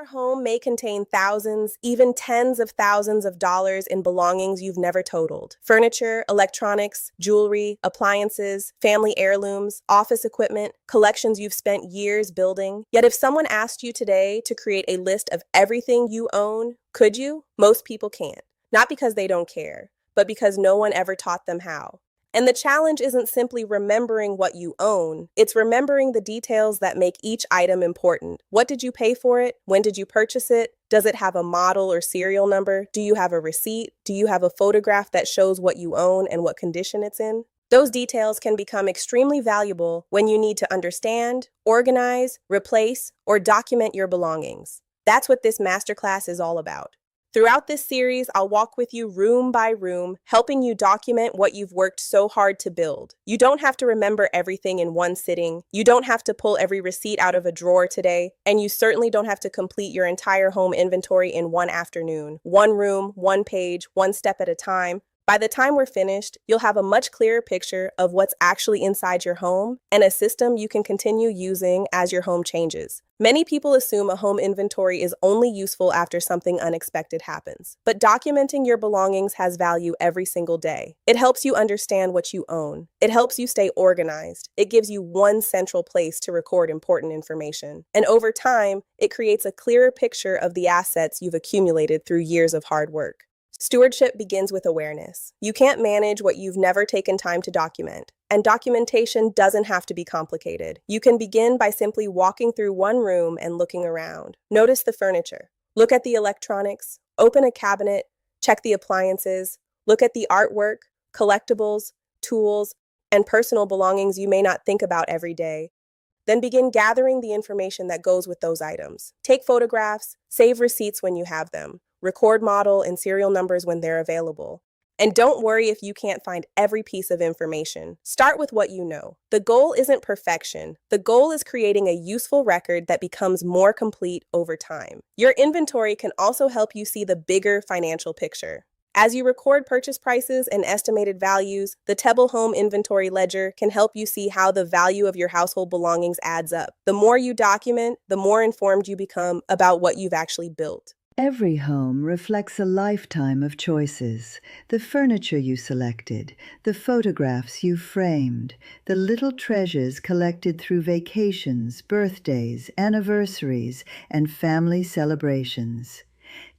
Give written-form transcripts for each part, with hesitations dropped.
Your home may contain thousands, even tens of thousands of dollars in belongings you've never totaled. Furniture, electronics, jewelry, appliances, family heirlooms, office equipment, collections you've spent years building. Yet if someone asked you today to create a list of everything you own, could you? Most people can't. Not because they don't care, but because no one ever taught them how. And the challenge isn't simply remembering what you own, it's remembering the details that make each item important. What did you pay for it? When did you purchase it? Does it have a model or serial number? Do you have a receipt? Do you have a photograph that shows what you own and what condition it's in? Those details can become extremely valuable when you need to understand, organize, replace, or document your belongings. That's what this masterclass is all about. Throughout this series, I'll walk with you room by room, helping you document what you've worked so hard to build. You don't have to remember everything in one sitting. You don't have to pull every receipt out of a drawer today. And you certainly don't have to complete your entire home inventory in one afternoon. One room, one page, one step at a time. By the time we're finished, you'll have a much clearer picture of what's actually inside your home and a system you can continue using as your home changes. Many people assume a home inventory is only useful after something unexpected happens. But documenting your belongings has value every single day. It helps you understand what you own. It helps you stay organized. It gives you one central place to record important information. And over time, it creates a clearer picture of the assets you've accumulated through years of hard work. Stewardship begins with awareness. You can't manage what you've never taken time to document. And documentation doesn't have to be complicated. You can begin by simply walking through one room and looking around. Notice the furniture. Look at the electronics. Open a cabinet. Check the appliances. Look at the artwork, collectibles, tools, and personal belongings you may not think about every day. Then begin gathering the information that goes with those items. Take photographs, save receipts when you have them. Record model and serial numbers when they're available. And don't worry if you can't find every piece of information. Start with what you know. The goal isn't perfection. The goal is creating a useful record that becomes more complete over time. Your inventory can also help you see the bigger financial picture. As you record purchase prices and estimated values, the TEBBAL Home Inventory Ledger can help you see how the value of your household belongings adds up. The more you document, the more informed you become about what you've actually built. Every home reflects a lifetime of choices. The furniture you selected, the photographs you framed, the little treasures collected through vacations, birthdays, anniversaries, and family celebrations.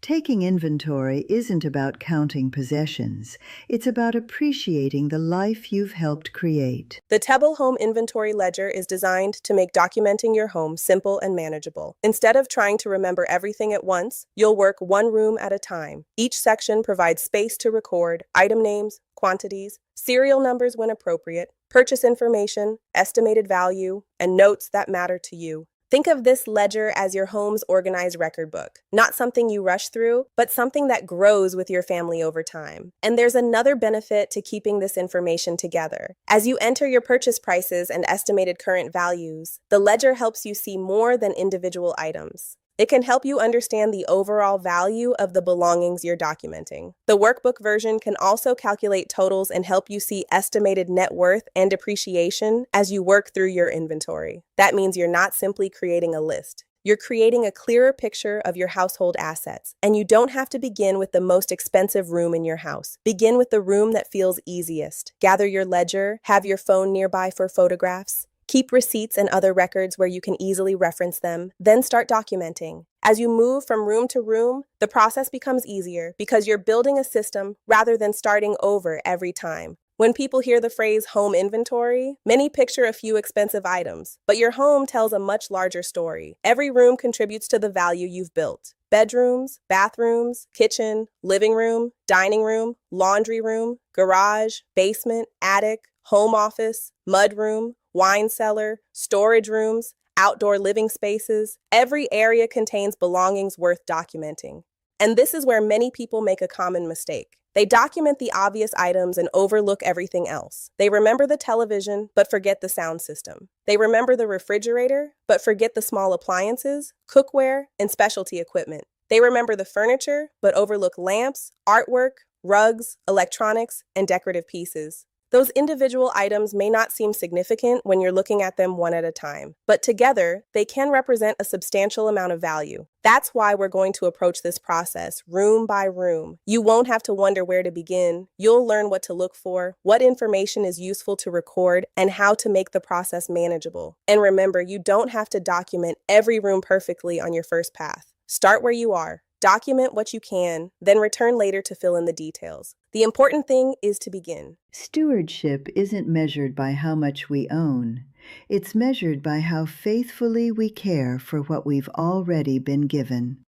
Taking inventory isn't about counting possessions. It's about appreciating the life you've helped create. The TEBBAL Home Inventory Ledger is designed to make documenting your home simple and manageable. Instead of trying to remember everything at once, you'll work one room at a time. Each section provides space to record item names, quantities, serial numbers when appropriate, purchase information, estimated value, and notes that matter to you. Think of this ledger as your home's organized record book, not something you rush through, but something that grows with your family over time. And there's another benefit to keeping this information together. As you enter your purchase prices and estimated current values, the ledger helps you see more than individual items. It can help you understand the overall value of the belongings you're documenting. The workbook version can also calculate totals and help you see estimated net worth and depreciation as you work through your inventory. That means you're not simply creating a list. You're creating a clearer picture of your household assets, and you don't have to begin with the most expensive room in your house. Begin with the room that feels easiest. Gather your ledger, have your phone nearby for photographs. Keep receipts and other records where you can easily reference them, then start documenting. As you move from room to room, the process becomes easier because you're building a system rather than starting over every time. When people hear the phrase home inventory, many picture a few expensive items, but your home tells a much larger story. Every room contributes to the value you've built. Bedrooms, bathrooms, kitchen, living room, dining room, laundry room, garage, basement, attic, home office, mudroom, wine cellar, storage rooms, outdoor living spaces. Every area contains belongings worth documenting. And this is where many people make a common mistake. They document the obvious items and overlook everything else. They remember the television, but forget the sound system. They remember the refrigerator, but forget the small appliances, cookware, and specialty equipment. They remember the furniture, but overlook lamps, artwork, rugs, electronics, and decorative pieces. Those individual items may not seem significant when you're looking at them one at a time, but together, they can represent a substantial amount of value. That's why we're going to approach this process room by room. You won't have to wonder where to begin. You'll learn what to look for, what information is useful to record, and how to make the process manageable. And remember, you don't have to document every room perfectly on your first pass. Start where you are. Document what you can, then return later to fill in the details. The important thing is to begin. Stewardship isn't measured by how much we own. It's measured by how faithfully we care for what we've already been given.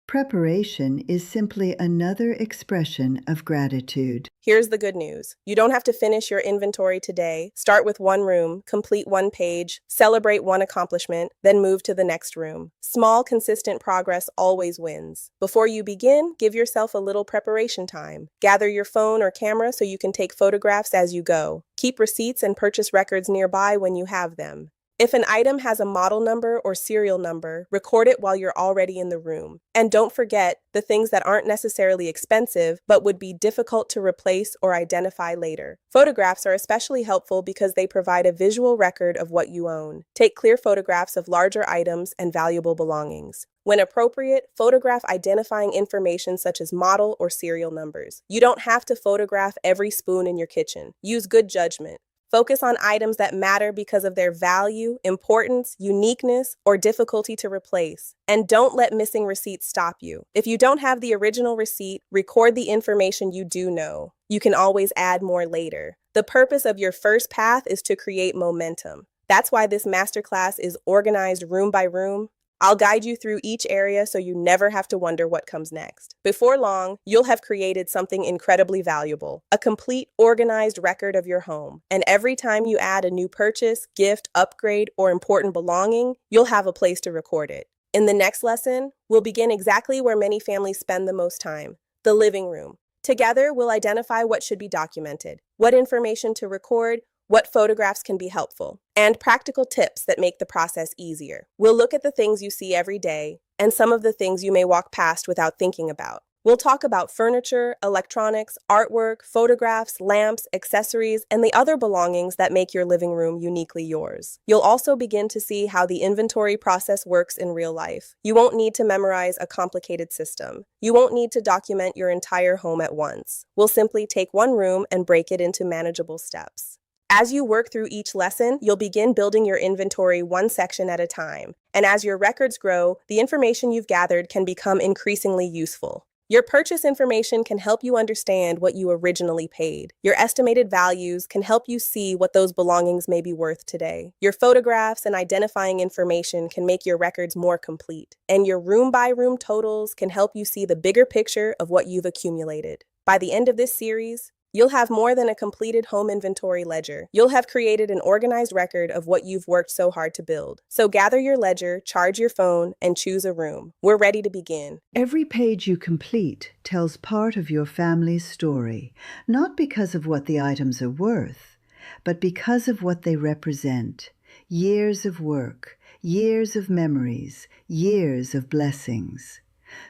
Preparation is simply another expression of gratitude. Here's the good news. You don't have to finish your inventory today. Start with one room, complete one page, celebrate one accomplishment, then move to the next room. Small, consistent progress always wins. Before you begin, give yourself a little preparation time. Gather your phone or camera so you can take photographs as you go. Keep receipts and purchase records nearby when you have them. If an item has a model number or serial number, record it while you're already in the room. And don't forget the things that aren't necessarily expensive but would be difficult to replace or identify later. Photographs are especially helpful because they provide a visual record of what you own. Take clear photographs of larger items and valuable belongings. When appropriate, photograph identifying information such as model or serial numbers. You don't have to photograph every spoon in your kitchen. Use good judgment. Focus on items that matter because of their value, importance, uniqueness, or difficulty to replace. And don't let missing receipts stop you. If you don't have the original receipt, record the information you do know. You can always add more later. The purpose of your first path is to create momentum. That's why this masterclass is organized room by room. I'll guide you through each area so you never have to wonder what comes next. Before long, you'll have created something incredibly valuable, a complete, organized record of your home. And every time you add a new purchase, gift, upgrade, or important belonging, you'll have a place to record it. In the next lesson, we'll begin exactly where many families spend the most time, the living room. Together, we'll identify what should be documented, what information to record, what photographs can be helpful, and practical tips that make the process easier. We'll look at the things you see every day and some of the things you may walk past without thinking about. We'll talk about furniture, electronics, artwork, photographs, lamps, accessories, and the other belongings that make your living room uniquely yours. You'll also begin to see how the inventory process works in real life. You won't need to memorize a complicated system. You won't need to document your entire home at once. We'll simply take one room and break it into manageable steps. As you work through each lesson, you'll begin building your inventory one section at a time. And as your records grow, the information you've gathered can become increasingly useful. Your purchase information can help you understand what you originally paid. Your estimated values can help you see what those belongings may be worth today. Your photographs and identifying information can make your records more complete. And your room-by-room totals can help you see the bigger picture of what you've accumulated. By the end of this series, you'll have more than a completed home inventory ledger. You'll have created an organized record of what you've worked so hard to build. So gather your ledger, charge your phone, and choose a room. We're ready to begin. Every page you complete tells part of your family's story, not because of what the items are worth, but because of what they represent. Years of work, years of memories, years of blessings.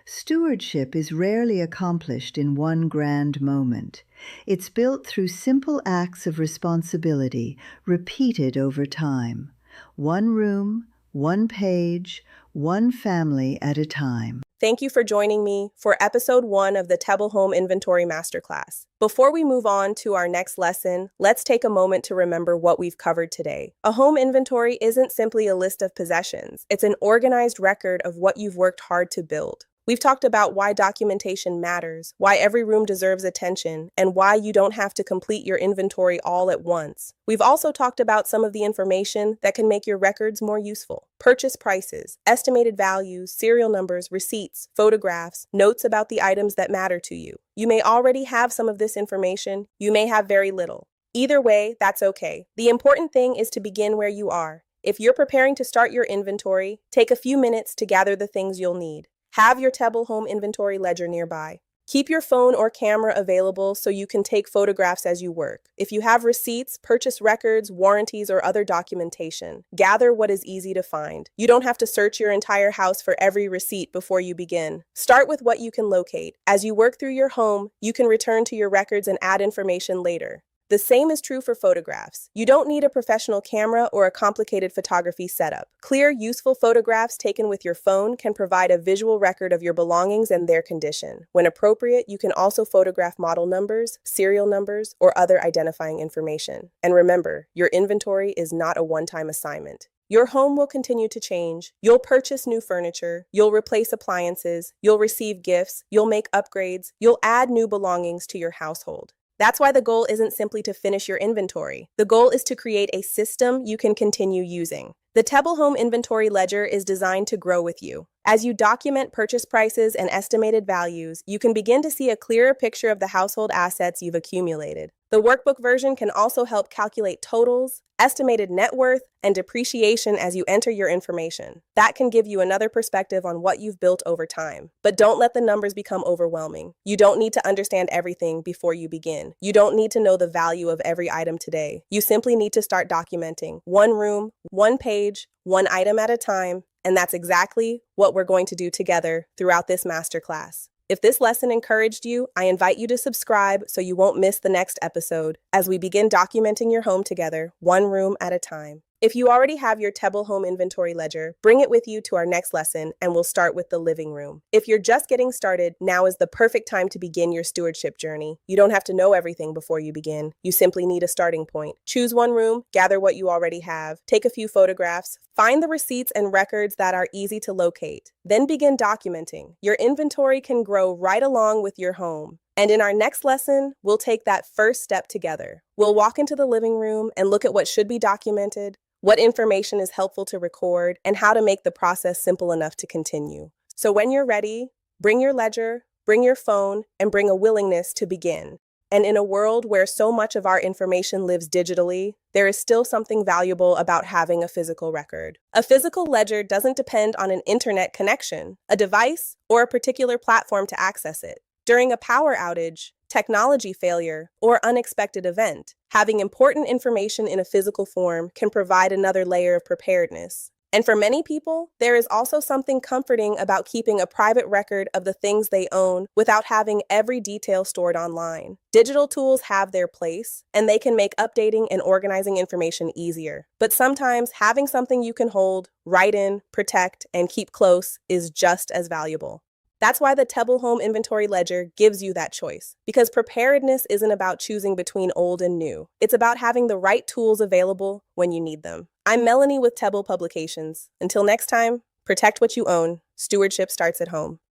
Stewardship is rarely accomplished in one grand moment. It's built through simple acts of responsibility, repeated over time. One room, one page, one family at a time. Thank you for joining me for episode 1 of the TEBBAL Home Inventory Masterclass. Before we move on to our next lesson, let's take a moment to remember what we've covered today. A home inventory isn't simply a list of possessions. It's an organized record of what you've worked hard to build. We've talked about why documentation matters, why every room deserves attention, and why you don't have to complete your inventory all at once. We've also talked about some of the information that can make your records more useful. Purchase prices, estimated values, serial numbers, receipts, photographs, notes about the items that matter to you. You may already have some of this information. You may have very little. Either way, that's okay. The important thing is to begin where you are. If you're preparing to start your inventory, take a few minutes to gather the things you'll need. Have your TEBBAL Home Inventory Ledger nearby. Keep your phone or camera available so you can take photographs as you work. If you have receipts, purchase records, warranties, or other documentation, gather what is easy to find. You don't have to search your entire house for every receipt before you begin. Start with what you can locate. As you work through your home, you can return to your records and add information later. The same is true for photographs. You don't need a professional camera or a complicated photography setup. Clear, useful photographs taken with your phone can provide a visual record of your belongings and their condition. When appropriate, you can also photograph model numbers, serial numbers, or other identifying information. And remember, your inventory is not a one-time assignment. Your home will continue to change. You'll purchase new furniture. You'll replace appliances. You'll receive gifts. You'll make upgrades. You'll add new belongings to your household. That's why the goal isn't simply to finish your inventory. The goal is to create a system you can continue using. The TEBBAL Home Inventory Ledger is designed to grow with you. As you document purchase prices and estimated values, you can begin to see a clearer picture of the household assets you've accumulated. The workbook version can also help calculate totals, estimated net worth, and depreciation as you enter your information. That can give you another perspective on what you've built over time. But don't let the numbers become overwhelming. You don't need to understand everything before you begin. You don't need to know the value of every item today. You simply need to start documenting one room, one page, one item at a time, and that's exactly what we're going to do together throughout this masterclass. If this lesson encouraged you, I invite you to subscribe so you won't miss the next episode as we begin documenting your home together, one room at a time. If you already have your TEBBAL Home Inventory Ledger, bring it with you to our next lesson and we'll start with the living room. If you're just getting started, now is the perfect time to begin your stewardship journey. You don't have to know everything before you begin. You simply need a starting point. Choose one room, gather what you already have, take a few photographs, find the receipts and records that are easy to locate. Then begin documenting. Your inventory can grow right along with your home. And in our next lesson, we'll take that first step together. We'll walk into the living room and look at what should be documented, what information is helpful to record, and how to make the process simple enough to continue. So when you're ready, bring your ledger, bring your phone, and bring a willingness to begin. And in a world where so much of our information lives digitally, there is still something valuable about having a physical record. A physical ledger doesn't depend on an internet connection, a device, or a particular platform to access it. During a power outage, technology failure, or unexpected event, having important information in a physical form can provide another layer of preparedness. And for many people, there is also something comforting about keeping a private record of the things they own without having every detail stored online. Digital tools have their place, and they can make updating and organizing information easier. But sometimes having something you can hold, write in, protect, and keep close is just as valuable. That's why the TEBBAL Home Inventory Ledger gives you that choice, because preparedness isn't about choosing between old and new. It's about having the right tools available when you need them. I'm Melanie with TEBBAL Publications. Until next time, protect what you own. Stewardship starts at home.